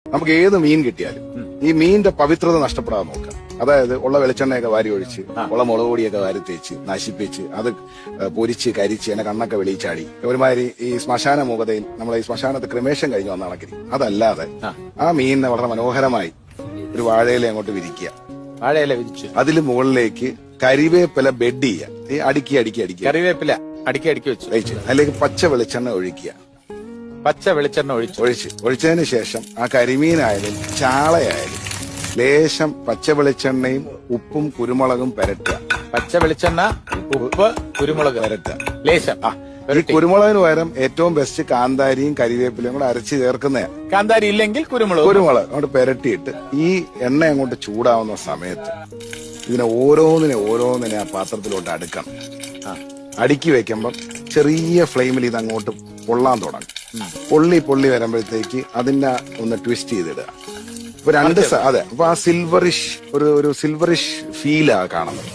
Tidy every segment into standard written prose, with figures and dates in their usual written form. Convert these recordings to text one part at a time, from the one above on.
നമുക്ക് ഏത് മീൻ കിട്ടിയാലും ഈ മീനിന്റെ പവിത്രത നഷ്ടപ്പെടാതെ നോക്കുക. അതായത് ഉള്ള വെളിച്ചെണ്ണയൊക്കെ വാരി ഒഴിച്ച് ഉള്ള മുളക് പൊടിയൊക്കെ വാരി തേച്ച് നശിപ്പിച്ച് അത് പൊരിച്ച് കരിച്ച് എന്നെ കണ്ണൊക്കെ വെളിച്ചാടി ഒരുമാതിരി ഈ ശ്മശാന മൂകതയിൽ നമ്മളെ ഈ ശ്മശാനത്ത് ക്രിമേഷൻ കഴിഞ്ഞ് വന്ന കണക്കിന് അതല്ലാതെ ആ മീനിനെ വളരെ മനോഹരമായി ഒരു വാഴയില അങ്ങോട്ട് വിരിക്കുക. വാഴയില വിരിച്ചു അതിൽ മുകളിലേക്ക് കരിവേപ്പില ബെഡ് ചെയ്യുക. ഈ അടുക്കി അടുക്കി അടുക്കി കറിവേപ്പില അടുക്കി വെച്ചു അതിലേക്ക് പച്ച വെളിച്ചെണ്ണ ഒഴിക്കുക. പച്ച വെളിച്ചെണ്ണ ഒഴിച്ചതിന് ശേഷം ആ കരിമീനായാലും ചാളയായാലും ലേശം പച്ച വെളിച്ചെണ്ണയും ഉപ്പും കുരുമുളകും പെരട്ടുക. പച്ച വെളിച്ചെണ്ണ ഉപ്പ് കുരുമുളക് പെരട്ടുക ലേശം. ഈ കുരുമുളകിന് പകരം ഏറ്റവും ബെസ്റ്റ് കാന്താരിയും കരിവേപ്പിലയും കൂടെ അരച്ച് ചേർക്കുന്നതാണ്. കാന്താരി ഇല്ലെങ്കിൽ കുരുമുളക് അങ്ങോട്ട് പെരട്ടിയിട്ട് ഈ എണ്ണ അങ്ങോട്ട് ചൂടാവുന്ന സമയത്ത് ഇതിനെ ഓരോന്നിനെ ആ പാത്രത്തിലോട്ട് അടുക്കണം. അടുക്കി വെക്കുമ്പം ചെറിയ ഫ്ലെയിമിൽ ഇത് അങ്ങോട്ട് പൊള്ളാൻ തുടങ്ങും. പൊള്ളി വരുമ്പോഴത്തേക്ക് അതിനെ ഒന്ന് ട്വിസ്റ്റ് ചെയ്തിടുക. ഇപ്പൊ അതെ അപ്പൊ ആ ഒരു സിൽവറിഷ് ഫീലാ കാണുന്നത്.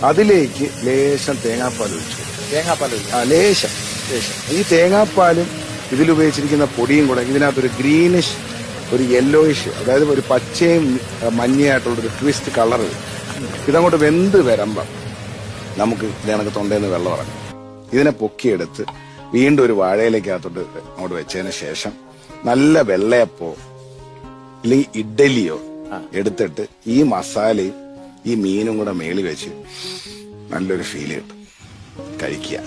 അതിലേക്ക് ലേശം തേങ്ങാപ്പാൽ ഒഴിച്ചു. ലേശം ഈ തേങ്ങാപ്പാലും ഇതിലുപയോഗിച്ചിരിക്കുന്ന പൊടിയും കൂടെ ഇതിനകത്തൊരു ഗ്രീനിഷ് ഒരു യെല്ലോയിഷ് അതായത് ഒരു പച്ചയും മഞ്ഞയായിട്ടുള്ളൊരു ട്വിസ്റ്റ് കളർ ഇതങ്ങോട്ട് വെന്ത് വരുമ്പം നമുക്ക് ഇതിനകത്ത് തൊണ്ടേന്ന് വെള്ളം ഇറങ്ങും. ഇതിനെ പൊക്കിയെടുത്ത് വീണ്ടും ഒരു വാഴയിലേക്കകത്തോട്ട് അങ്ങോട്ട് വെച്ചതിന് ശേഷം നല്ല വെള്ളയപ്പോ അല്ലെങ്കിൽ ഇഡ്ഡലിയോ എടുത്തിട്ട് ഈ മസാലയും ഈ മീനും കൂടെ മേളി വെച്ച് നല്ലൊരു ഫീൽ കിട്ടും. കഴിക്കുക.